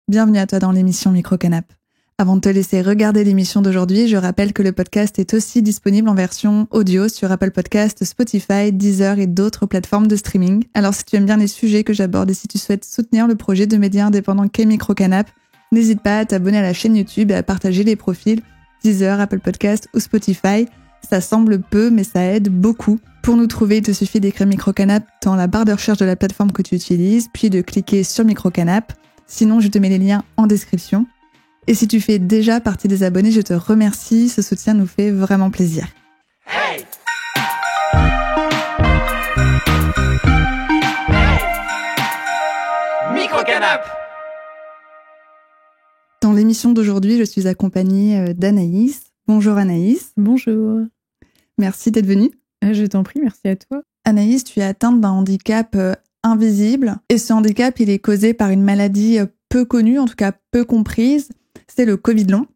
Bienvenue à toi dans l'émission Micro-Canap. Avant de te laisser regarder l'émission d'aujourd'hui, je rappelle que le podcast est aussi disponible en version audio sur Apple Podcasts, Spotify, Deezer et d'autres plateformes de streaming. Alors si tu aimes bien les sujets que j'aborde et si tu souhaites soutenir le projet de médias indépendants qu'est Micro-Canap, n'hésite pas à t'abonner à la chaîne YouTube et à partager les profils Deezer, Apple Podcasts ou Spotify. Ça semble peu, mais ça aide beaucoup. Pour nous trouver, il te suffit d'écrire Micro-Canap dans la barre de recherche de la plateforme que tu utilises, puis de cliquer sur Micro-Canap. Sinon, je te mets les liens en description. Et si tu fais déjà partie des abonnés, je te remercie. Ce soutien nous fait vraiment plaisir. Hey! Micro-Canap! Dans l'émission d'aujourd'hui, je suis accompagnée d'Anaïs. Bonjour Anaïs. Bonjour. Merci d'être venue. Je t'en prie, merci à toi. Anaïs, tu es atteinte d'un handicap invisible. Et ce handicap, il est causé par une maladie peu connue, en tout cas peu comprise. C'est le Covid long.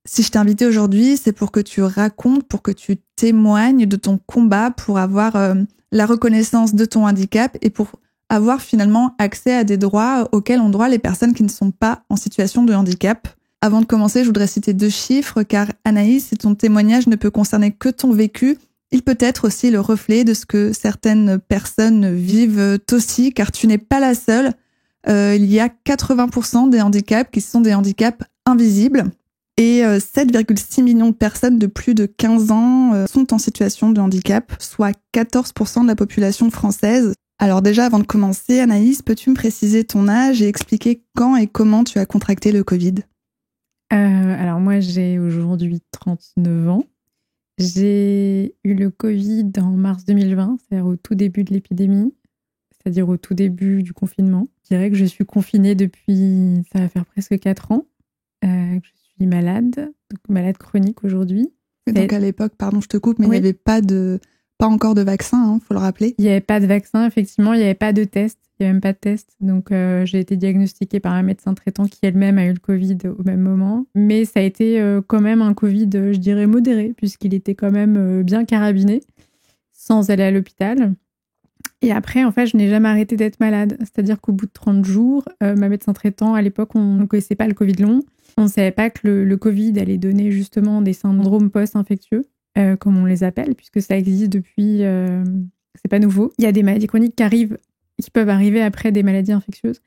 Si je t'ai invitée aujourd'hui, c'est pour que tu racontes, pour que tu témoignes de ton combat pour avoir la reconnaissance de ton handicap et pour avoir finalement accès à des droits auxquels ont droit les personnes qui ne sont pas en situation de handicap. Avant de commencer, je voudrais citer 2 chiffres, car Anaïs, si ton témoignage ne peut concerner que ton vécu, il peut être aussi le reflet de ce que certaines personnes vivent aussi, car tu n'es pas la seule. Il y a 80% des handicaps qui sont des handicaps invisibles et 7,6 millions de personnes de plus de 15 ans sont en situation de handicap, soit 14% de la population française. Alors déjà, avant de commencer, Anaïs, peux-tu me préciser ton âge et expliquer quand et comment tu as contracté le Covid ? Alors moi, j'ai aujourd'hui 39 ans. J'ai eu le Covid en mars 2020, c'est-à-dire au tout début de l'épidémie, c'est-à-dire au tout début du confinement. Je dirais que je suis confinée depuis, ça va faire presque 4 ans, que je suis malade, donc malade chronique aujourd'hui. Donc à l'époque, pardon, je te coupe, mais oui. Il n'y avait pas encore de vaccin, faut le rappeler. Il n'y avait pas de vaccin, effectivement, il n'y avait pas de test. Il n'y a même pas de test. Donc, j'ai été diagnostiquée par un médecin traitant qui elle-même a eu le Covid au même moment. Mais ça a été quand même un Covid, je dirais, modéré, puisqu'il était quand même bien carabiné, sans aller à l'hôpital. Et après, en fait, je n'ai jamais arrêté d'être malade. C'est-à-dire qu'au bout de 30 jours, ma médecin traitant, à l'époque, on ne connaissait pas le Covid long. On ne savait pas que le Covid allait donner justement des syndromes post-infectieux, comme on les appelle, puisque ça existe depuis... c'est pas nouveau. Il y a des maladies chroniques qui peuvent arriver après des maladies infectieuses.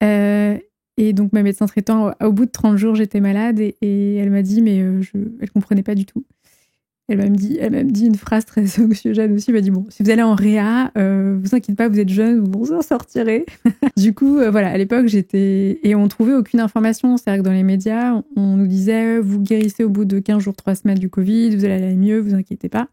Et donc, ma médecin traitant, au bout de 30 jours, j'étais malade et elle m'a dit, mais elle comprenait pas du tout. Elle m'a dit une phrase très anxiogène aussi. Elle m'a dit, bon, si vous allez en réa, vous inquiétez pas, vous êtes jeune, vous en sortirez. Du coup, voilà, à l'époque, et on trouvait aucune information. C'est-à-dire que dans les médias, on nous disait, vous guérissez au bout de 15 jours, 3 semaines du Covid, vous allez aller mieux, vous inquiétez pas.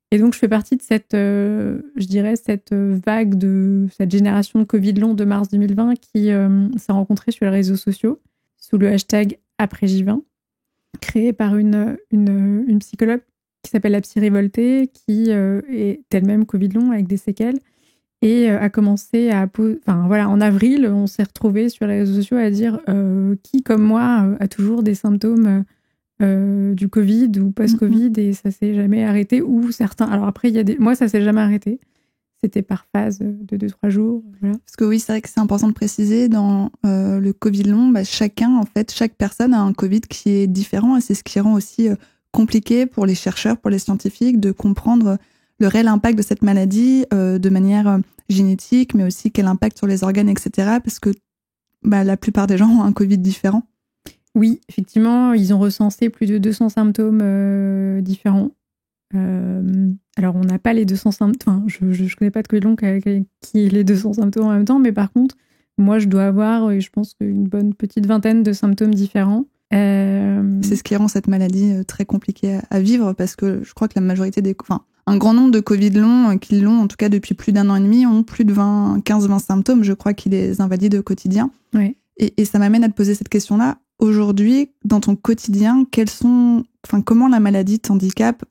Et donc, je fais partie de cette vague de cette génération de Covid long de mars 2020 qui s'est rencontrée sur les réseaux sociaux sous le hashtag #AprèsJ20, créé par une psychologue qui s'appelle la Psy Révoltée, qui est elle-même Covid long avec des séquelles et a commencé en avril, on s'est retrouvés sur les réseaux sociaux à dire qui, comme moi, a toujours des symptômes du Covid ou post-Covid et ça s'est jamais arrêté, ou certains. Alors après, moi, ça s'est jamais arrêté. C'était par phase de 2-3 jours. Voilà. Parce que oui, c'est vrai que c'est important de préciser, dans le Covid long, chaque personne a un Covid qui est différent et c'est ce qui rend aussi compliqué pour les chercheurs, pour les scientifiques, de comprendre le réel impact de cette maladie de manière génétique, mais aussi quel impact sur les organes, etc. Parce que la plupart des gens ont un Covid différent. Oui, effectivement, ils ont recensé plus de 200 symptômes différents. Alors, on n'a pas les 200 symptômes. Enfin, je ne connais pas de Covid long qui ait les 200 symptômes en même temps, mais par contre, moi, je dois avoir, je pense, une bonne petite vingtaine de symptômes différents. C'est ce qui rend cette maladie très compliquée à vivre, parce que je crois que la majorité un grand nombre de Covid long qui l'ont, en tout cas depuis plus d'1 an et demi, ont plus de 15-20 symptômes, je crois, qui les invalident au quotidien. Oui. Et ça m'amène à te poser cette question-là. Aujourd'hui, dans ton quotidien, comment la maladie t'handicape,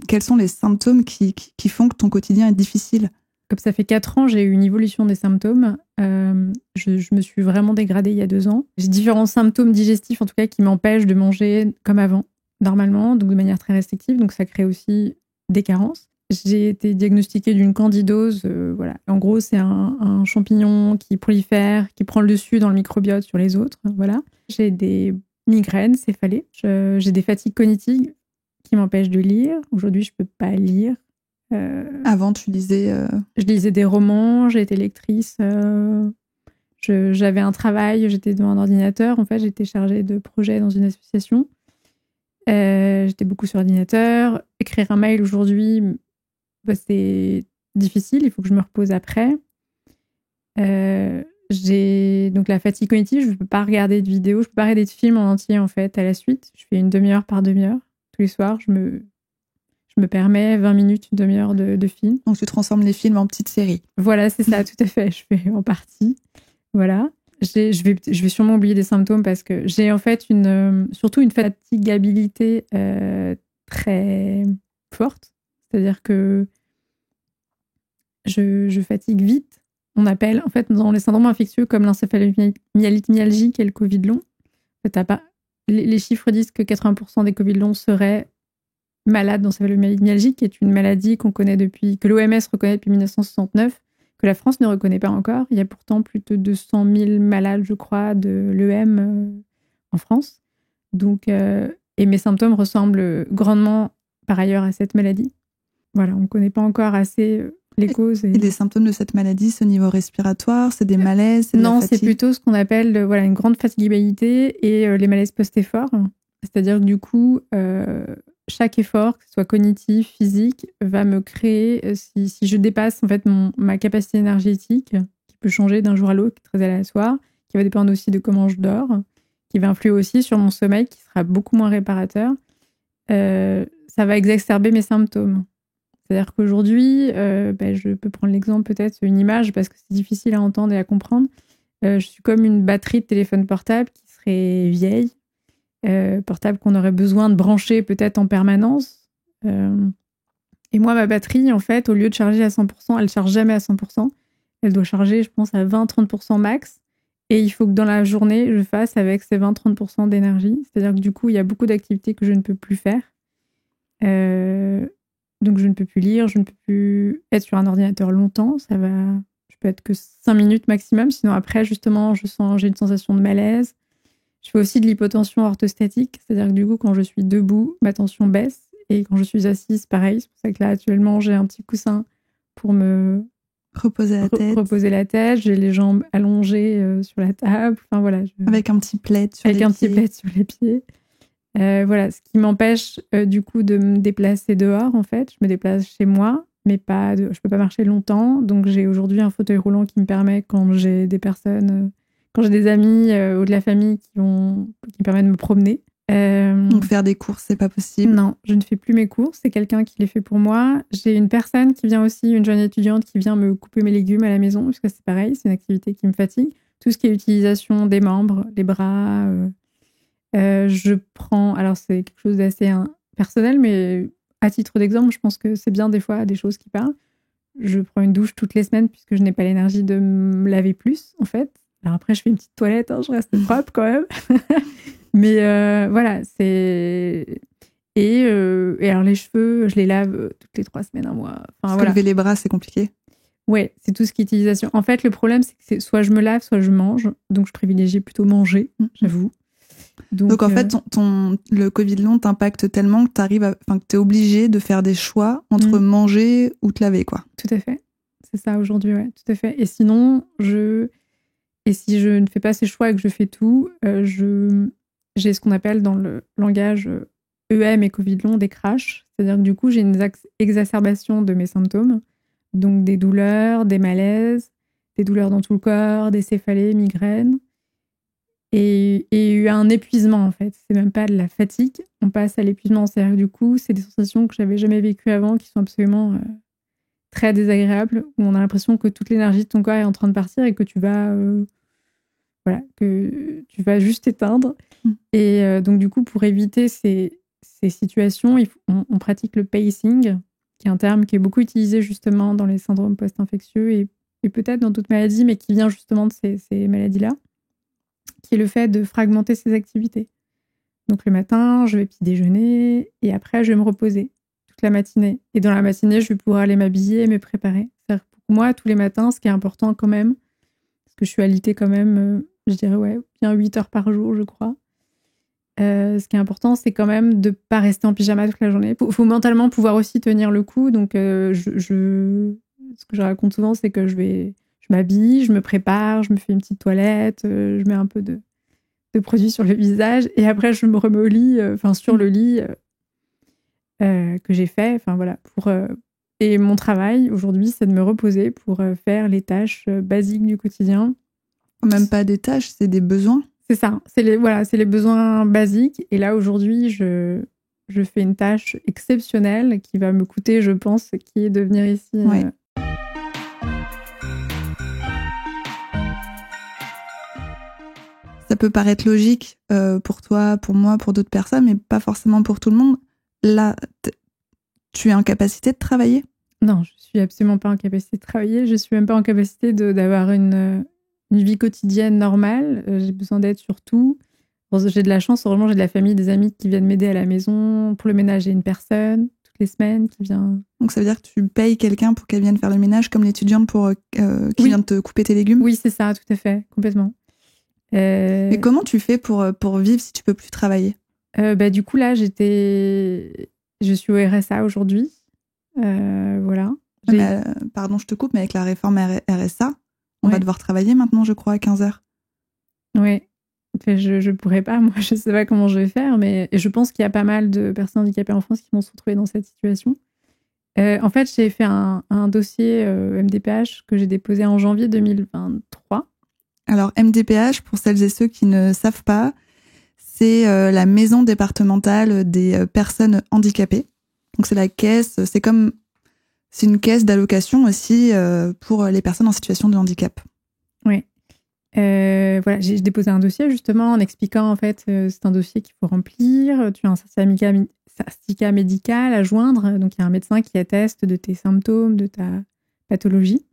quels sont les symptômes qui font que ton quotidien est difficile ? Comme ça fait 4 ans, j'ai eu une évolution des symptômes. Je me suis vraiment dégradée il y a 2 ans. J'ai différents symptômes digestifs, en tout cas, qui m'empêchent de manger comme avant, normalement, donc de manière très restrictive. Donc ça crée aussi des carences. j'ai été diagnostiquée d'une candidose. Voilà. En gros, c'est un champignon qui prolifère, qui prend le dessus dans le microbiote sur les autres. Voilà. J'ai des migraines, céphalées. J'ai des fatigues cognitives qui m'empêchent de lire. Aujourd'hui, je peux pas lire. Avant, tu lisais... Je lisais des romans, j'ai été lectrice. J'avais un travail, j'étais devant un ordinateur. En fait, j'étais chargée de projets dans une association. J'étais beaucoup sur ordinateur. Écrire un mail aujourd'hui, c'est difficile. Il faut que je me repose après. J'ai donc la fatigue cognitive. Je ne peux pas regarder de vidéos. Je ne peux pas regarder de films en entier, en fait, à la suite. Je fais une demi-heure par demi-heure. Tous les soirs, je me permets 20 minutes, une demi-heure de film. Donc, tu transformes les films en petites séries. Voilà, c'est ça, tout à fait. Je fais en partie. Voilà. Je vais sûrement oublier des symptômes parce que j'ai en fait surtout une fatigabilité très forte. C'est-à-dire que je fatigue vite. On appelle, en fait, dans les syndromes infectieux comme l'encéphalomyélite myalgique et le Covid long, en fait, les chiffres disent que 80% des Covid longs seraient malades d'encéphalomyélite myalgique, qui est une maladie que l'OMS reconnaît depuis 1969, que la France ne reconnaît pas encore. Il y a pourtant plus de 200 000 malades, je crois, de l'EM en France. Donc, et mes symptômes ressemblent grandement, par ailleurs, à cette maladie. Voilà, on ne connaît pas encore assez les causes. Et les symptômes de cette maladie, c'est au niveau respiratoire, c'est des malaises, Non, c'est plutôt ce qu'on appelle une grande fatigabilité et les malaises post-effort. C'est-à-dire que du coup, chaque effort, que ce soit cognitif, physique, va me créer, si je dépasse en fait ma capacité énergétique, qui peut changer d'un jour à l'autre, qui est très aléatoire, qui va dépendre aussi de comment je dors, qui va influer aussi sur mon sommeil, qui sera beaucoup moins réparateur, ça va exacerber mes symptômes. C'est-à-dire qu'aujourd'hui, je peux prendre l'exemple peut-être, une image, parce que c'est difficile à entendre et à comprendre. Je suis comme une batterie de téléphone portable qui serait vieille, portable qu'on aurait besoin de brancher peut-être en permanence. Et moi, ma batterie, en fait, au lieu de charger à 100%, elle ne charge jamais à 100%. Elle doit charger, je pense, à 20-30% max. Et il faut que dans la journée, je fasse avec ces 20-30% d'énergie. C'est-à-dire que du coup, il y a beaucoup d'activités que je ne peux plus faire. Donc, je ne peux plus lire, je ne peux plus être sur un ordinateur longtemps. Je peux être que 5 minutes maximum. Sinon, après, justement, j'ai une sensation de malaise. Je fais aussi de l'hypotension orthostatique, c'est-à-dire que du coup, quand je suis debout, ma tension baisse. Et quand je suis assise, pareil. C'est pour ça que là, actuellement, j'ai un petit coussin pour me reposer la tête. J'ai les jambes allongées sur la table. Enfin, voilà. Avec un petit plaid sur les pieds. Voilà, ce qui m'empêche du coup de me déplacer dehors, en fait. Je me déplace chez moi, mais je peux pas marcher longtemps. Donc, j'ai aujourd'hui un fauteuil roulant qui me permet, quand j'ai des personnes... quand j'ai des amis ou de la famille qui me permettent de me promener. Donc faire des courses, c'est pas possible? Non, je ne fais plus mes courses. C'est quelqu'un qui les fait pour moi. J'ai une personne qui vient aussi, une jeune étudiante qui vient me couper mes légumes à la maison, parce que c'est pareil, c'est une activité qui me fatigue. Tout ce qui est utilisation des membres, les bras. Je prends... Alors, c'est quelque chose d'assez personnel, mais à titre d'exemple, je pense que c'est bien des fois des choses qui parlent. Je prends une douche toutes les semaines puisque je n'ai pas l'énergie de me laver plus, en fait. Alors après, je fais une petite toilette, je reste propre quand même. Mais voilà, c'est... Et alors les cheveux, je les lave toutes les 3 semaines, un mois. Parce que lever les bras, c'est compliqué. Ouais, c'est tout ce qui est utilisation. En fait, le problème, c'est que soit je me lave, soit je mange. Donc, je privilégie plutôt manger, j'avoue. Donc en fait, le Covid long t'impacte tellement que que t'es obligé de faire des choix entre manger ou te laver, quoi. Tout à fait. C'est ça aujourd'hui, ouais, tout à fait. Et sinon, et si je ne fais pas ces choix et que je fais tout, j'ai ce qu'on appelle dans le langage EM et Covid long des crashs. C'est-à-dire que du coup, j'ai une exacerbation de mes symptômes. Donc des douleurs, des malaises, des douleurs dans tout le corps, des céphalées, migraines. Et un épuisement, en fait. C'est même pas de la fatigue. On passe à l'épuisement. C'est-à-dire que du coup, c'est des sensations que j'avais jamais vécues avant, qui sont absolument très désagréables, où on a l'impression que toute l'énergie de ton corps est en train de partir et que tu vas... que tu vas juste t'éteindre. Et donc, du coup, pour éviter ces situations, on pratique le pacing, qui est un terme qui est beaucoup utilisé justement dans les syndromes post-infectieux et peut-être dans d'autres maladies, mais qui vient justement de ces maladies-là, qui est le fait de fragmenter ses activités. Donc, le matin, je vais petit déjeuner et après, je vais me reposer. toute la matinée. Et dans la matinée, je vais pouvoir aller m'habiller et me préparer. C'est-à-dire que pour moi, tous les matins, ce qui est important quand même, parce que je suis alitée quand même, je dirais, bien 8 heures par jour, je crois. Ce qui est important, c'est quand même de ne pas rester en pyjama toute la journée. Il faut mentalement pouvoir aussi tenir le coup. Donc, ce que je raconte souvent, c'est que je m'habille, je me prépare, je me fais une petite toilette, je mets un peu de produits sur le visage et après, je me remets au lit, sur le lit que j'ai fait. Voilà, et mon travail aujourd'hui, c'est de me reposer pour faire les tâches basiques du quotidien. Même pas des tâches, c'est des besoins. C'est ça, c'est les besoins basiques. Et là, aujourd'hui, je fais une tâche exceptionnelle qui va me coûter, je pense, qui est de venir ici. Ouais. Ça peut paraître logique pour toi, pour moi, pour d'autres personnes, mais pas forcément pour tout le monde. Là, tu es en capacité de travailler ? Non, je suis absolument pas en capacité de travailler. Je suis même pas en capacité d'avoir une vie quotidienne normale. J'ai besoin d'aide sur tout. Bon, j'ai de la chance, vraiment, j'ai de la famille, des amis qui viennent m'aider à la maison. Pour le ménage, j'ai une personne toutes les semaines qui vient. Donc ça veut dire que tu payes quelqu'un pour qu'elle vienne faire le ménage, comme l'étudiante qui vient te couper tes légumes ? Oui, c'est ça, tout à fait, complètement. Mais comment tu fais pour vivre si tu peux plus travailler ? Du coup, là, je suis au RSA aujourd'hui. Voilà. Pardon, je te coupe, mais avec la réforme RSA, on va devoir travailler maintenant, je crois, à 15h. Oui. Je pourrais pas, moi, je sais pas comment je vais faire, mais je pense qu'il y a pas mal de personnes handicapées en France qui vont se retrouver dans cette situation. En fait, j'ai fait un dossier MDPH que j'ai déposé en janvier 2023. Alors, MDPH, pour celles et ceux qui ne savent pas, c'est la maison départementale des personnes handicapées. Donc, c'est la caisse, c'est une caisse d'allocation aussi pour les personnes en situation de handicap. Oui. Voilà, j'ai déposé un dossier justement en expliquant en fait c'est un dossier qu'il faut remplir. Tu as un certificat médical à joindre, donc il y a un médecin qui atteste de tes symptômes, de ta pathologie.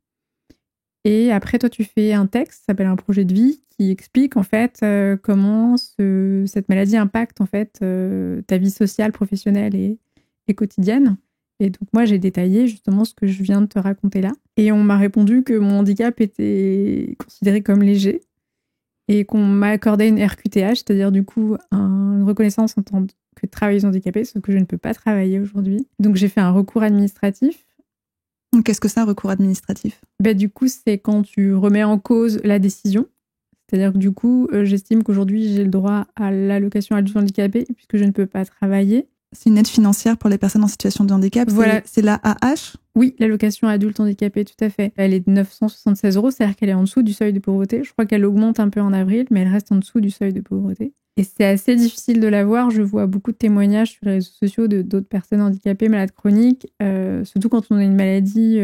Et après, toi, tu fais un texte, ça s'appelle un projet de vie, qui explique en fait comment cette maladie impacte en fait ta vie sociale, professionnelle et quotidienne. Et donc moi, j'ai détaillé justement ce que je viens de te raconter là. Et on m'a répondu que mon handicap était considéré comme léger et qu'on m'a accordé une RQTH, c'est-à-dire du coup une reconnaissance en tant que travailleuse handicapée, ce que je ne peux pas travailler aujourd'hui. Donc j'ai fait un recours administratif. Donc qu'est-ce que c'est un recours administratif ? Du coup, c'est quand tu remets en cause la décision. C'est-à-dire que du coup, j'estime qu'aujourd'hui, j'ai le droit à l'allocation adulte handicapé puisque je ne peux pas travailler. C'est une aide financière pour les personnes en situation de handicap. Voilà. C'est l'AAH ? Oui, l'allocation adulte handicapé, tout à fait. Elle est de 976 €, c'est-à-dire qu'elle est en dessous du seuil de pauvreté. Je crois qu'elle augmente un peu en avril, mais elle reste en dessous du seuil de pauvreté. Et c'est assez difficile de l'avoir. Je vois beaucoup de témoignages sur les réseaux sociaux d'autres personnes handicapées, malades chroniques, surtout quand on a une maladie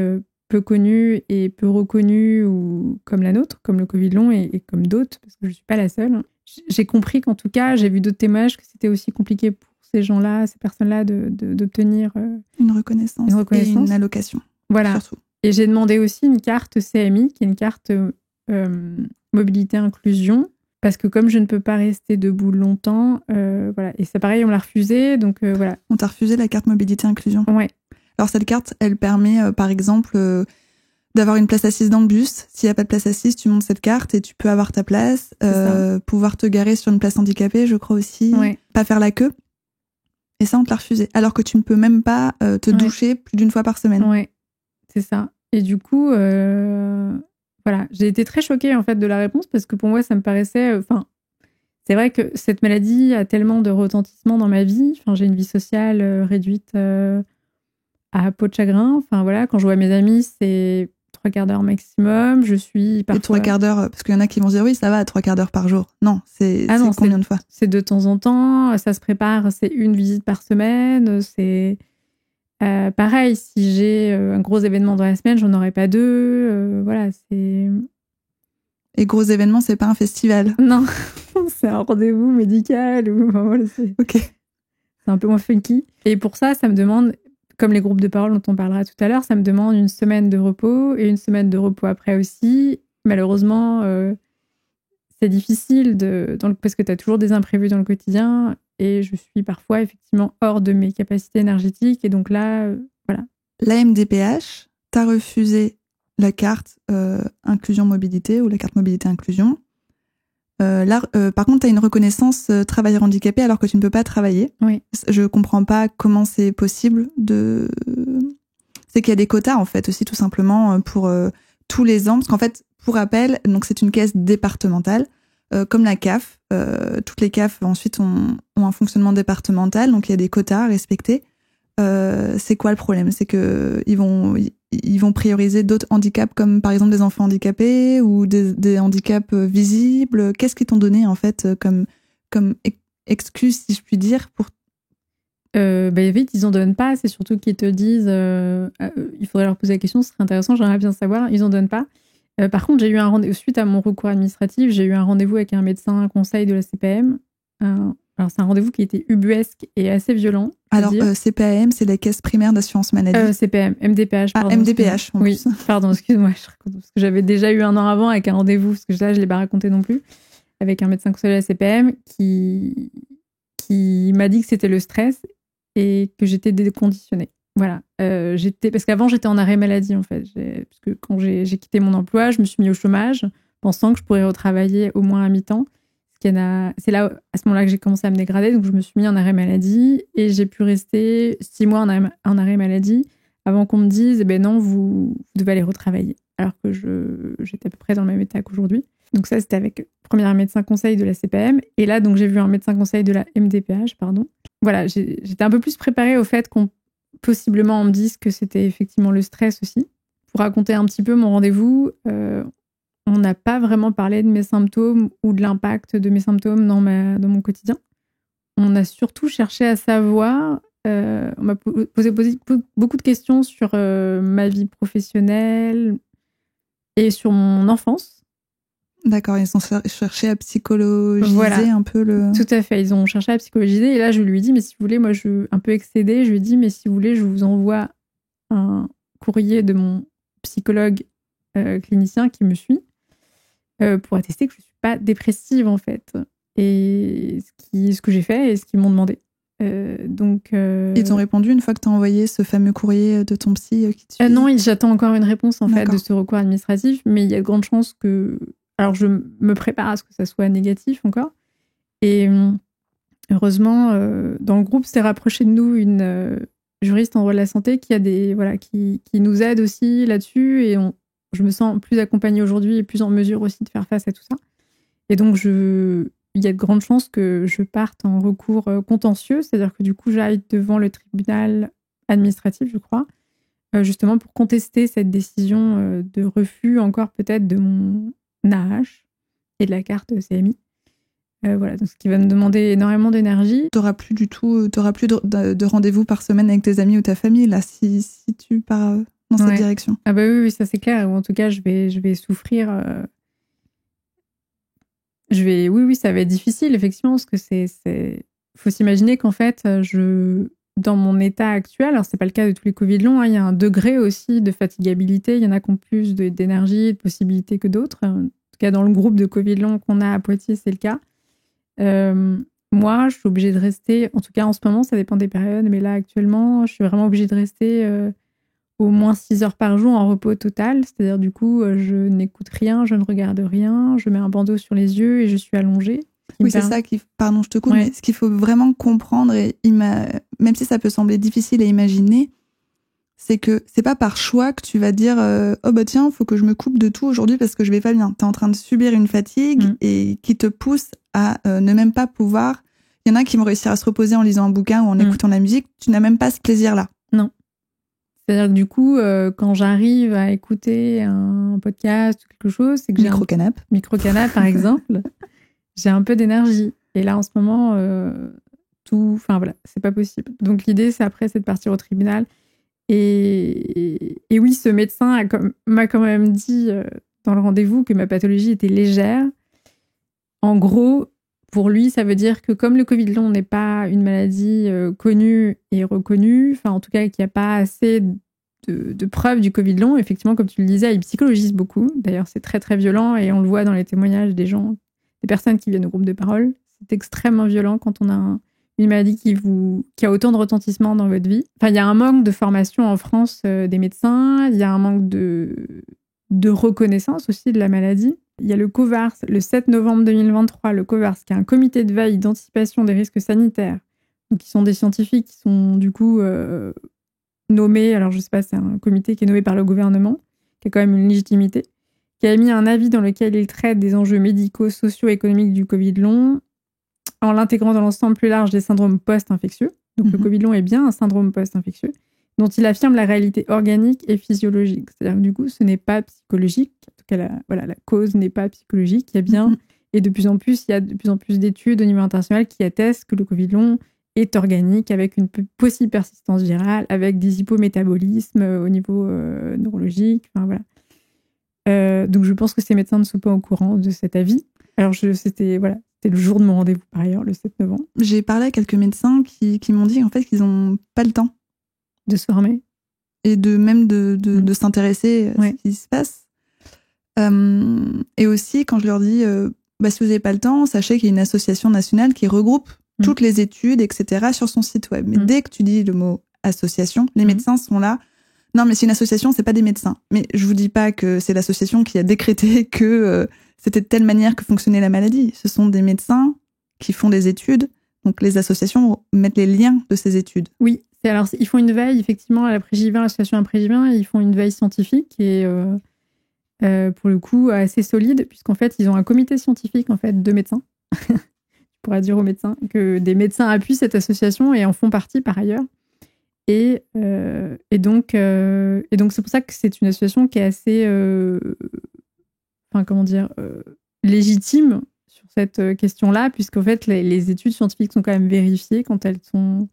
peu connue et peu reconnue, ou comme la nôtre, comme le Covid long et comme d'autres, parce que je ne suis pas la seule. J'ai compris qu'en tout cas, j'ai vu d'autres témoignages que c'était aussi compliqué pour ces gens-là, ces personnes-là, d'obtenir une reconnaissance et une allocation. Voilà. Surtout. Et j'ai demandé aussi une carte CMI, qui est une carte mobilité inclusion, parce que comme je ne peux pas rester debout longtemps, voilà. Et c'est pareil, on l'a refusé, donc voilà. On t'a refusé la carte mobilité inclusion ? Ouais. Alors cette carte, elle permet, par exemple, d'avoir une place assise dans le bus. S'il n'y a pas de place assise, tu montes cette carte et tu peux avoir ta place. Pouvoir te garer sur une place handicapée, je crois aussi. Ouais. Pas faire la queue. Et ça, on te l'a refusé. Alors que tu ne peux même pas te doucher plus d'une fois par semaine. Ouais, c'est ça. Et du coup, voilà, j'ai été très choquée en fait de la réponse parce que pour moi, ça me paraissait... c'est vrai que cette maladie a tellement de retentissement dans ma vie. J'ai une vie sociale réduite à peau de chagrin. Voilà, quand je vois mes amis, c'est 3/4 d'heure maximum. Je suis parfois... Et 3/4 d'heure, parce qu'il y en a qui vont se dire oui, ça va, 3/4 d'heure par jour. Non, c'est combien de fois ? C'est de temps en temps, ça se prépare, c'est une visite par semaine. C'est pareil, si j'ai un gros événement dans la semaine, j'en aurai pas deux. Voilà, c'est... Et gros événement, c'est pas un festival ? Non, c'est un rendez-vous médical. Voilà, Ok. C'est un peu moins funky. Et pour ça, ça me demande... Comme les groupes de parole dont on parlera tout à l'heure, ça me demande une semaine de repos et une semaine de repos après aussi. Malheureusement, c'est difficile parce que tu as toujours des imprévus dans le quotidien. et je suis parfois effectivement hors de mes capacités énergétiques. Et donc là, voilà. La MDPH t'a refusé la carte inclusion mobilité ou la carte mobilité inclusion. Par contre, tu as une reconnaissance travailleur handicapé alors que tu ne peux pas travailler. Oui. Je comprends pas comment c'est possible C'est qu'il y a des quotas, en fait, aussi, tout simplement, pour tous les ans. Parce qu'en fait, pour rappel, donc c'est une caisse départementale, comme la CAF. Toutes les CAF, ensuite, ont un fonctionnement départemental. Donc, il y a des quotas à respecter. C'est quoi le problème? C'est que ils vont prioriser d'autres handicaps, comme par exemple des enfants handicapés ou des handicaps visibles. Qu'est-ce qu'ils t'ont donné, en fait, comme excuse, si je puis dire, pour... Vite, ils en donnent pas. C'est surtout qu'ils te disent il faudrait leur poser la question, ce serait intéressant, j'aimerais bien savoir. Ils en donnent pas. Par contre, j'ai eu un rendez-vous, suite à mon recours administratif, j'ai eu un rendez-vous avec un médecin conseil de la CPAM. Alors, c'est un rendez-vous qui était ubuesque et assez violent. Alors, CPAM, c'est la caisse primaire d'assurance maladie. CPAM, MDPH. Pardon, MDPH. Oui, pardon, excuse-moi. Parce que j'avais déjà eu un an avant avec un rendez-vous, parce que là, je ne l'ai pas raconté non plus, avec un médecin conseil de la CPAM qui m'a dit que c'était le stress et que j'étais déconditionnée. Voilà. Parce qu'avant, j'étais en arrêt maladie, en fait. Parce que quand j'ai quitté mon emploi, je me suis mis au chômage, pensant que je pourrais retravailler au moins à mi-temps. C'est là, à ce moment-là, que j'ai commencé à me dégrader. Donc, je me suis mis en arrêt maladie et j'ai pu rester 6 mois en arrêt maladie avant qu'on me dise, non, vous devez aller retravailler. Alors que j'étais à peu près dans le même état qu'aujourd'hui. Donc, ça, c'était avec le premier médecin conseil de la CPM. Et là, donc, j'ai vu un médecin conseil de la MDPH, pardon. Voilà, j'étais un peu plus préparée au fait qu'on possiblement on me dise que c'était effectivement le stress aussi. Pour raconter un petit peu mon rendez-vous, on n'a pas vraiment parlé de mes symptômes ou de l'impact de mes symptômes dans mon quotidien. On a surtout cherché à savoir, on m'a posé beaucoup de questions sur ma vie professionnelle et sur mon enfance. D'accord, ils ont cherché à psychologiser un peu le... Tout à fait, ils ont cherché à psychologiser. Et là, je lui ai dit, mais si vous voulez, moi, je suis un peu excédée. Je lui ai dit, mais si vous voulez, je vous envoie un courrier de mon psychologue clinicien qui me suit pour attester que je ne suis pas dépressive, en fait. Et ce que j'ai fait et ce qu'ils m'ont demandé. Ils t'ont répondu une fois que tu as envoyé ce fameux courrier de ton psy qui te suit? Non, j'attends encore une réponse, en fait, de ce recours administratif. Mais il y a de grandes chances que... Alors, je me prépare à ce que ça soit négatif encore. Et heureusement, dans le groupe, s'est rapproché de nous une juriste en droit de la santé qui nous aide aussi là-dessus. Et je me sens plus accompagnée aujourd'hui et plus en mesure aussi de faire face à tout ça. Et donc, il y a de grandes chances que je parte en recours contentieux, c'est-à-dire que du coup, j'aille devant le tribunal administratif, je crois, justement pour contester cette décision de refus encore peut-être de mon AH et de la carte CMI. Voilà, donc ce qui va me demander énormément d'énergie. T'auras plus de rendez-vous par semaine avec tes amis ou ta famille, là, si tu pars dans cette direction. Ah bah oui, ça c'est clair. Ou en tout cas, je vais souffrir. Oui, ça va être difficile, effectivement, parce que faut s'imaginer qu'en fait, dans mon état actuel, alors c'est pas le cas de tous les Covid longs, il y a un degré aussi de fatigabilité. Il y en a qui ont plus d'énergie, de possibilités que d'autres. En tout cas, dans le groupe de Covid long qu'on a à Poitiers, c'est le cas. Moi, je suis obligée de rester, en tout cas en ce moment, ça dépend des périodes, mais là, actuellement, je suis vraiment obligée de rester au moins 6 heures par jour en repos total. C'est-à-dire, du coup, je n'écoute rien, je ne regarde rien, je mets un bandeau sur les yeux et je suis allongée. Oui, c'est ça pardon, je te coupe, mais ce qu'il faut vraiment comprendre, même si ça peut sembler difficile à imaginer, c'est que c'est pas par choix que tu vas dire oh bah tiens, faut que je me coupe de tout aujourd'hui parce que je vais pas bien. T'es en train de subir une fatigue et qui te pousse à ne même pas pouvoir. Il y en a qui vont réussir à se reposer en lisant un bouquin ou en écoutant de la musique. Tu n'as même pas ce plaisir-là. Non. C'est-à-dire que du coup, quand j'arrive à écouter un podcast ou quelque chose, c'est que Micro-canap, par exemple, j'ai un peu d'énergie. Et là, en ce moment, c'est pas possible. Donc l'idée, c'est de partir au tribunal. Et oui, ce médecin m'a quand même dit dans le rendez-vous que ma pathologie était légère. En gros, pour lui, ça veut dire que comme le Covid long n'est pas une maladie connue et reconnue, enfin en tout cas qu'il n'y a pas assez de preuves du Covid long, effectivement, comme tu le disais, il psychologise beaucoup. D'ailleurs, c'est très très violent et on le voit dans les témoignages des personnes qui viennent au groupe de parole. C'est extrêmement violent quand on a une maladie qui a autant de retentissement dans votre vie. Enfin, il y a un manque de formation en France des médecins, il y a un manque de reconnaissance aussi de la maladie. Il y a le COVARS, le 7 novembre 2023, le COVARS, qui est un comité de veille d'anticipation des risques sanitaires, donc qui sont des scientifiques qui sont du coup nommés, alors je sais pas, c'est un comité qui est nommé par le gouvernement, qui a quand même une légitimité, qui a émis un avis dans lequel il traite des enjeux médicaux, sociaux et économiques du Covid long, en l'intégrant dans l'ensemble plus large des syndromes post-infectieux. Donc le Covid long est bien un syndrome post-infectieux, dont il affirme la réalité organique et physiologique. C'est-à-dire que du coup, ce n'est pas psychologique. En tout cas, la cause n'est pas psychologique. Il y a bien, et de plus en plus, il y a de plus en plus d'études au niveau international qui attestent que le Covid long est organique, avec une possible persistance virale, avec des hypométabolismes au niveau neurologique. Enfin, voilà. Donc je pense que ces médecins ne sont pas au courant de cet avis. Alors c'était le jour de mon rendez-vous par ailleurs, le 7 novembre. J'ai parlé à quelques médecins qui m'ont dit en fait qu'ils n'ont pas le temps de se former et de s'intéresser à ce qui se passe. Et aussi, quand je leur dis si vous n'avez pas le temps, sachez qu'il y a une association nationale qui regroupe toutes les études, etc. sur son site web. Mais dès que tu dis le mot association, les médecins sont là. Non, mais c'est une association, c'est pas des médecins. Mais je vous dis pas que c'est l'association qui a décrété que c'était de telle manière que fonctionnait la maladie. Ce sont des médecins qui font des études. Donc les associations mettent les liens de ces études. Oui, alors ils font une veille, effectivement, à l'après-J20, l'association après-J20, ils font une veille scientifique et pour le coup assez solide, puisqu'en fait, ils ont un comité scientifique en fait, de médecins. Tu pourras dire aux médecins que des médecins appuient cette association et en font partie par ailleurs. Et donc c'est pour ça que c'est une association qui est assez légitime sur cette question-là, puisqu'en fait les études scientifiques sont quand même vérifiées quand elles sont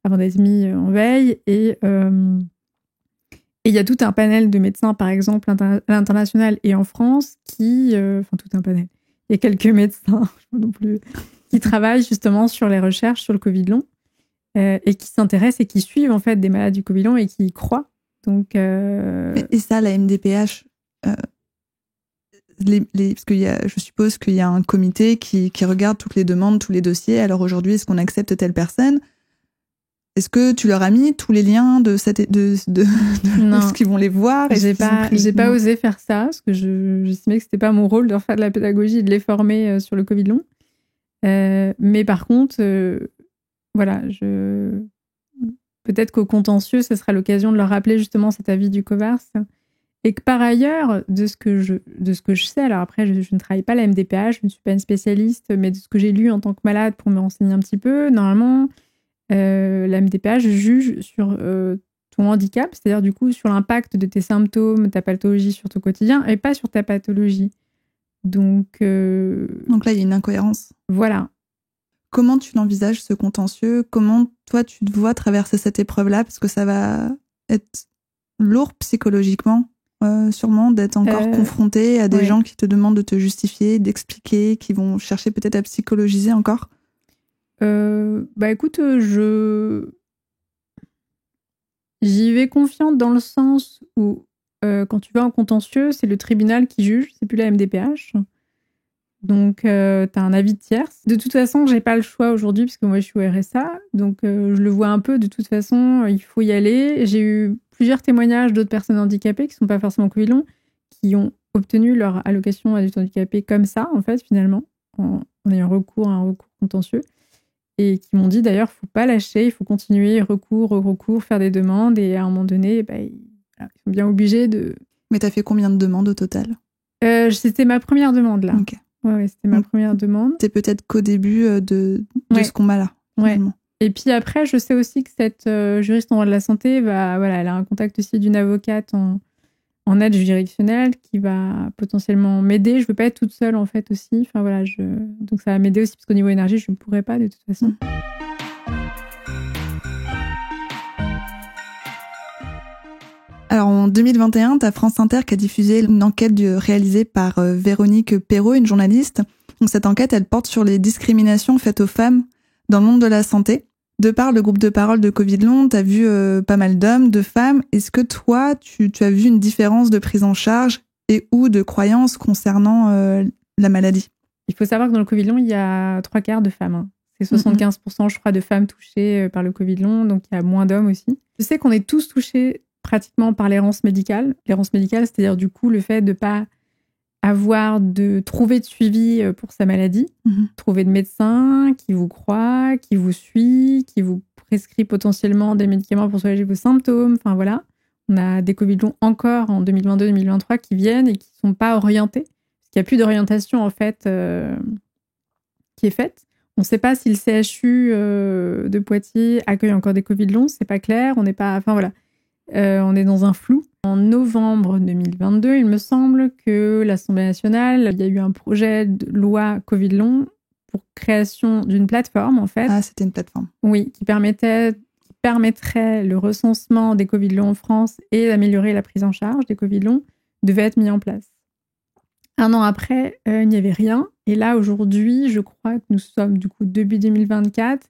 avant d'être mises en veille, et il y a tout un panel de médecins, par exemple à l'international et en France, tout un panel, il y a quelques médecins non plus, qui travaillent justement sur les recherches sur le Covid long, et qui s'intéressent et qui suivent en fait des malades du Covid long et qui y croient. Donc, Et ça, la MDPH, parce je suppose qu'il y a un comité qui regarde toutes les demandes, tous les dossiers. Alors aujourd'hui, est-ce qu'on accepte telle personne ? Est-ce que tu leur as mis tous les liens de ce qu'ils vont les voir ? J'ai pas osé faire ça, parce que j'estimais que c'était pas mon rôle de leur faire de la pédagogie et de les former sur le Covid long. Mais par contre, peut-être qu'au contentieux, ce sera l'occasion de leur rappeler justement cet avis du COVARS. Et que par ailleurs, de ce que je sais, alors après, je ne travaille pas à la MDPH, je ne suis pas une spécialiste, mais de ce que j'ai lu en tant que malade pour me renseigner un petit peu, normalement, la MDPH juge sur ton handicap, c'est-à-dire du coup sur l'impact de tes symptômes, ta pathologie sur ton quotidien, et pas sur ta pathologie. Donc là, il y a une incohérence. Voilà. Comment tu l'envisages, ce contentieux ? Comment, toi, tu te vois traverser cette épreuve-là ? Parce que ça va être lourd psychologiquement, sûrement, d'être encore confronté à des gens qui te demandent de te justifier, d'expliquer, qui vont chercher peut-être à psychologiser encore. Écoute, j'y vais confiante dans le sens où quand tu vas en contentieux, c'est le tribunal qui juge, c'est plus la MDPH. Donc, t'as un avis de tierce. De toute façon, j'ai pas le choix aujourd'hui, puisque moi, je suis au RSA. Donc, je le vois un peu. De toute façon, il faut y aller. J'ai eu plusieurs témoignages d'autres personnes handicapées qui sont pas forcément Covid long, qui ont obtenu leur allocation adulte handicapé comme ça, en fait, finalement, en ayant recours à un recours contentieux. Et qui m'ont dit, d'ailleurs, faut pas lâcher, il faut continuer, recours, faire des demandes. Et à un moment donné, ils sont bien obligés de... Mais t'as fait combien de demandes au total ? C'était ma première demande, là. Ok. Ouais, c'était ma première demande. C'est peut-être qu'au début de ce combat-là. Ouais. Et puis après, je sais aussi que cette juriste en droit de la santé elle a un contact aussi d'une avocate en aide juridictionnelle qui va potentiellement m'aider. Je veux pas être toute seule en fait aussi. Enfin voilà, donc ça va m'aider aussi parce qu'au niveau énergie, je ne pourrais pas de toute façon. Alors en 2021, t'as France Inter qui a diffusé une enquête réalisée par Véronique Perrault, une journaliste. Donc cette enquête, elle porte sur les discriminations faites aux femmes dans le monde de la santé. De par le groupe de parole de Covid long, t'as vu pas mal d'hommes, de femmes. Est-ce que toi, tu as vu une différence de prise en charge et ou de croyances concernant la maladie ? Il faut savoir que dans le Covid long, il y a 3/4 de femmes. C'est 75%, je crois, de femmes touchées par le Covid long, donc il y a moins d'hommes aussi. Je sais qu'on est tous touchés pratiquement par l'errance médicale. L'errance médicale, c'est-à-dire du coup le fait de ne pas trouver de suivi pour sa maladie, trouver de médecin qui vous croit, qui vous suit, qui vous prescrit potentiellement des médicaments pour soulager vos symptômes. Enfin voilà, on a des Covid longs encore en 2022-2023 qui viennent et qui ne sont pas orientés. Parce qu'il n'y a plus d'orientation en fait qui est faite. On ne sait pas si le CHU de Poitiers accueille encore des Covid longs, c'est pas clair. On n'est pas, enfin voilà, on est dans un flou. En novembre 2022, il me semble que l'Assemblée nationale, il y a eu un projet de loi Covid long pour création d'une plateforme, en fait. Ah, c'était une plateforme. Oui, qui permettrait le recensement des Covid longs en France et d'améliorer la prise en charge des Covid longs, devait être mis en place. 1 an après, il n'y avait rien. Et là, aujourd'hui, je crois que nous sommes du coup début 2024.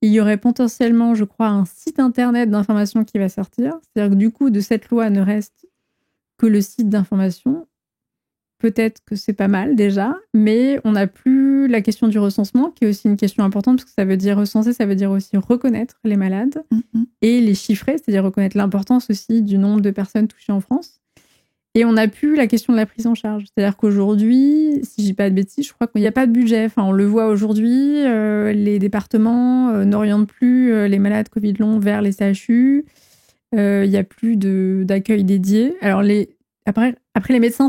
Il y aurait potentiellement, je crois, un site internet d'information qui va sortir. C'est-à-dire que du coup, de cette loi ne reste que le site d'information. Peut-être que c'est pas mal déjà, mais on n'a plus la question du recensement, qui est aussi une question importante, parce que ça veut dire recenser, ça veut dire aussi reconnaître les malades et les chiffrer, c'est-à-dire reconnaître l'importance aussi du nombre de personnes touchées en France. Et on n'a plus la question de la prise en charge. C'est-à-dire qu'aujourd'hui, si je dis pas de bêtises, je crois qu'il n'y a pas de budget. Enfin, on le voit aujourd'hui, les départements n'orientent plus les malades Covid long vers les CHU. Il n'y a plus d'accueil dédié. Alors, après, les médecins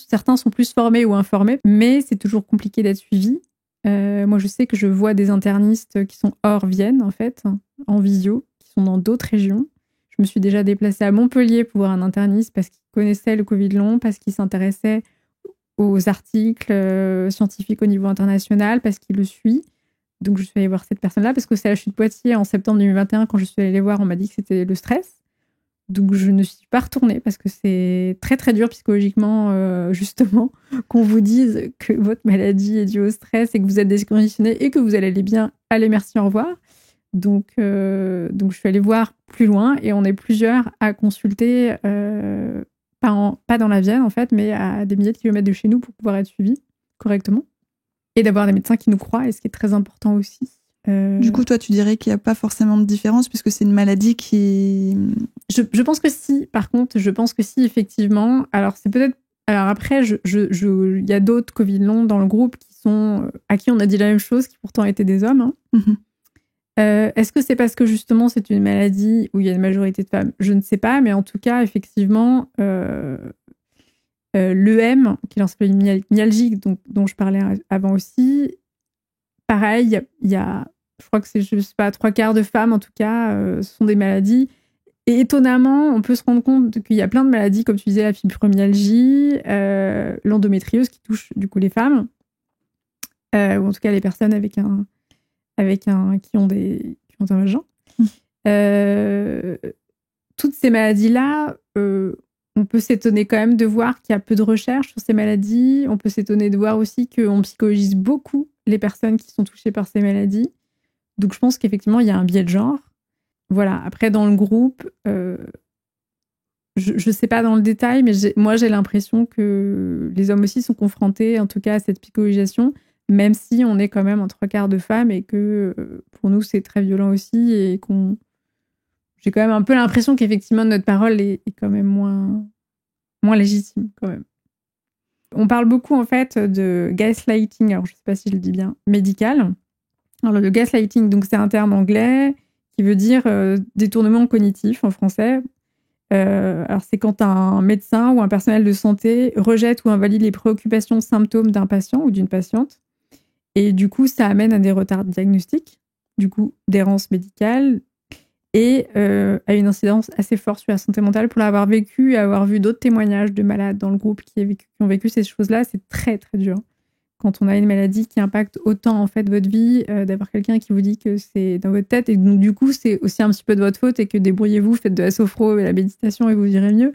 certains sont plus formés ou informés, mais c'est toujours compliqué d'être suivi. Moi, je sais que je vois des internistes qui sont hors Vienne, en fait, en visio, qui sont dans d'autres régions. Je me suis déjà déplacée à Montpellier pour voir un interniste parce qu'il connaissait le Covid long, parce qu'il s'intéressait aux articles scientifiques au niveau international, parce qu'il le suit. Donc, je suis allée voir cette personne-là parce que c'est à la CHU de Poitiers en septembre 2021, quand je suis allée les voir, on m'a dit que c'était le stress. Donc, je ne suis pas retournée parce que c'est très, très dur psychologiquement, justement, qu'on vous dise que votre maladie est due au stress et que vous êtes déconditionné et que vous allez bien. Allez, merci, au revoir. Donc, je suis allée voir plus loin et on est plusieurs à consulter, pas dans la Vienne en fait, mais à des milliers de kilomètres de chez nous pour pouvoir être suivis correctement et d'avoir des médecins qui nous croient, et ce qui est très important aussi. Du coup, toi, tu dirais qu'il n'y a pas forcément de différence puisque c'est une maladie qui... Je pense que si, par contre, effectivement. Alors, c'est peut-être... Alors après, il y a d'autres Covid longs dans le groupe à qui on a dit la même chose, qui pourtant étaient des hommes. Hein. Est-ce que c'est parce que justement c'est une maladie où il y a une majorité de femmes? Je ne sais pas, mais en tout cas, effectivement, l'EM, qui est l'encéphalie myalgique, dont je parlais avant aussi, pareil, il y a, je crois que c'est, je sais pas, 3/4 de femmes, en tout cas, ce sont des maladies. Et étonnamment, on peut se rendre compte qu'il y a plein de maladies, comme tu disais, la fibromyalgie, l'endométriose qui touche du coup les femmes, ou en tout cas les personnes qui ont un vagin. Toutes ces maladies-là, on peut s'étonner quand même de voir qu'il y a peu de recherches sur ces maladies. On peut s'étonner de voir aussi qu'on psychologise beaucoup les personnes qui sont touchées par ces maladies. Donc je pense qu'effectivement, il y a un biais de genre. Voilà. Après, dans le groupe, je ne sais pas dans le détail, mais moi, j'ai l'impression que les hommes aussi sont confrontés, en tout cas, à cette psychologisation, même si on est quand même en 3/4 de femmes et que pour nous, c'est très violent aussi et j'ai quand même un peu l'impression qu'effectivement, notre parole est quand même moins légitime, quand même. On parle beaucoup, en fait, de gaslighting, alors je ne sais pas si je le dis bien, médical. Alors, le gaslighting, donc, c'est un terme anglais qui veut dire détournement cognitif en français. Alors, c'est quand un médecin ou un personnel de santé rejette ou invalide les préoccupations, symptômes d'un patient ou d'une patiente. Et du coup, ça amène à des retards diagnostiques, du coup, d'errance médicale et à une incidence assez forte sur la santé mentale. Pour l'avoir vécu et avoir vu d'autres témoignages de malades dans le groupe qui ont vécu ces choses-là, c'est très, très dur. Quand on a une maladie qui impacte autant, en fait, votre vie, d'avoir quelqu'un qui vous dit que c'est dans votre tête et donc, du coup, c'est aussi un petit peu de votre faute et que débrouillez-vous, faites de la sophro et la méditation et vous irez mieux.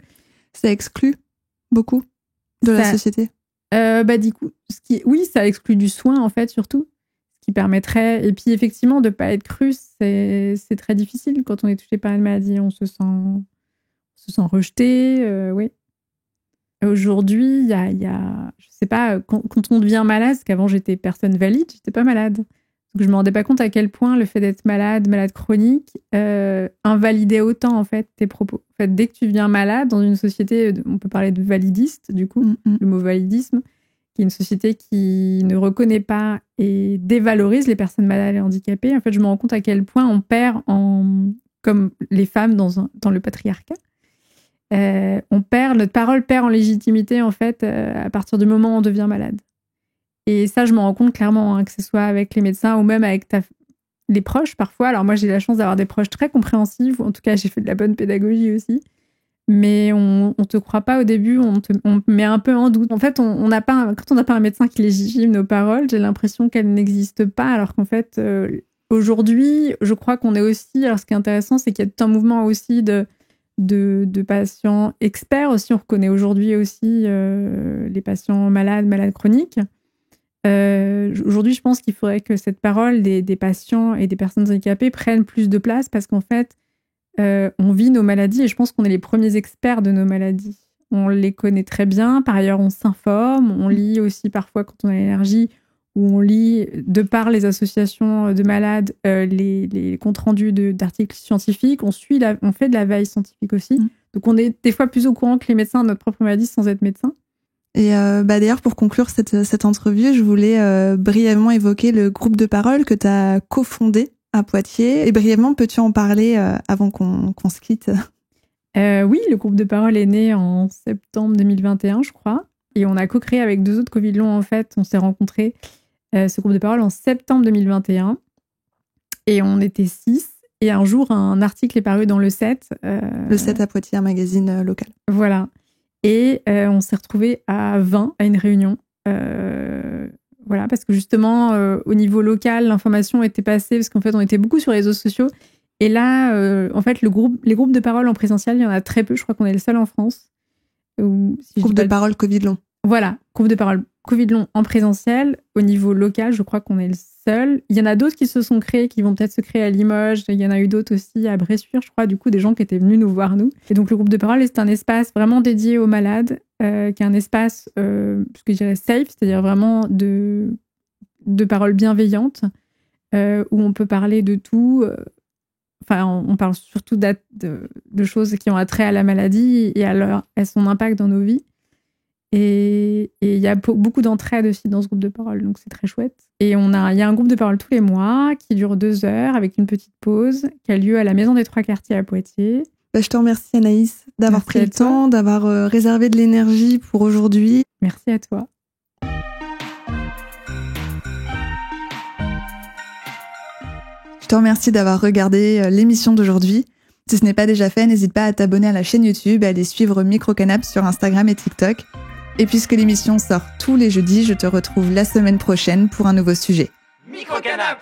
Ça exclut beaucoup de la société. Du coup, oui, ça exclut du soin, en fait, surtout. Ce qui permettrait... Et puis, effectivement, de ne pas être cru, c'est très difficile. Quand on est touché par une maladie, on se sent rejeté, oui. Aujourd'hui, il y a, je sais pas, quand on devient malade, parce qu'avant, j'étais personne valide, j'étais pas malade. Donc, Je me rendais pas compte à quel point le fait d'être malade chronique, invalidait autant en fait tes propos. En fait, dès que tu deviens malade dans une société, on peut parler de validiste du coup, le mot validisme, qui est une société qui ne reconnaît pas et dévalorise les personnes malades et handicapées. En fait, je me rends compte à quel point on perd comme les femmes dans le patriarcat. Notre parole perd en légitimité en fait à partir du moment où on devient malade. Et ça, je m'en rends compte clairement, que ce soit avec les médecins ou même avec les proches parfois. Alors moi, j'ai la chance d'avoir des proches très compréhensifs, ou en tout cas, j'ai fait de la bonne pédagogie aussi. Mais on te croit pas au début, on met un peu en doute. En fait, quand on n'a pas un médecin qui légitime nos paroles, j'ai l'impression qu'elles n'existent pas, alors qu'en fait, aujourd'hui, je crois qu'on est aussi... Alors ce qui est intéressant, c'est qu'il y a tout un mouvement aussi de patients experts aussi. On reconnaît aujourd'hui aussi les patients malades chroniques. Aujourd'hui, je pense qu'il faudrait que cette parole des patients et des personnes handicapées prenne plus de place parce qu'en fait, on vit nos maladies et je pense qu'on est les premiers experts de nos maladies. On les connaît très bien. Par ailleurs, on s'informe. On lit aussi parfois quand on a l'énergie ou on lit, de par les associations de malades, les comptes rendus d'articles scientifiques. On fait de la veille scientifique aussi. Donc, on est des fois plus au courant que les médecins de notre propre maladie sans être médecin. Et d'ailleurs, pour conclure cette entrevue, je voulais brièvement évoquer le groupe de parole que tu as cofondé à Poitiers. Et brièvement, peux-tu en parler avant qu'on se quitte ? Oui, le groupe de parole est né en septembre 2021, je crois. Et on a co-créé avec 2 autres Covid longs, en fait. On s'est rencontrés, ce groupe de parole, en septembre 2021. Et on était 6. Et un jour, un article est paru dans le 7. Le 7 à Poitiers, un magazine local. Voilà. Et on s'est retrouvés à 20 à une réunion. Voilà, parce que justement, au niveau local, l'information était passée, parce qu'en fait, on était beaucoup sur les réseaux sociaux. Et là, en fait, les groupes de parole en présentiel, il y en a très peu. Je crois qu'on est le seul en France. Groupe de parole Covid long. Voilà, groupe de parole Covid long en présentiel. Au niveau local, je crois qu'on est le seul. Il y en a d'autres qui se sont créés, qui vont peut-être se créer à Limoges. Il y en a eu d'autres aussi à Bressuire, je crois, du coup, des gens qui étaient venus nous voir, nous. Et donc, le groupe de parole, c'est un espace vraiment dédié aux malades, qui est un espace, ce que je dirais safe, c'est-à-dire vraiment de paroles bienveillantes, où on peut parler de tout. Enfin, on parle surtout de choses qui ont attrait à la maladie et à son impact dans nos vies. Et il y a beaucoup d'entraide aussi dans ce groupe de parole, donc c'est très chouette. Et il y a un groupe de parole tous les mois qui dure 2 heures avec une petite pause qui a lieu à la Maison des 3 Quartiers à Poitiers. Je te remercie Anaïs d'avoir pris le temps, d'avoir réservé de l'énergie pour aujourd'hui. Merci à toi. Je te remercie d'avoir regardé l'émission d'aujourd'hui. Si ce n'est pas déjà fait, n'hésite pas à t'abonner à la chaîne YouTube et à aller suivre Microcanap sur Instagram et TikTok. Et puisque l'émission sort tous les jeudis, je te retrouve la semaine prochaine pour un nouveau sujet. Microcanap!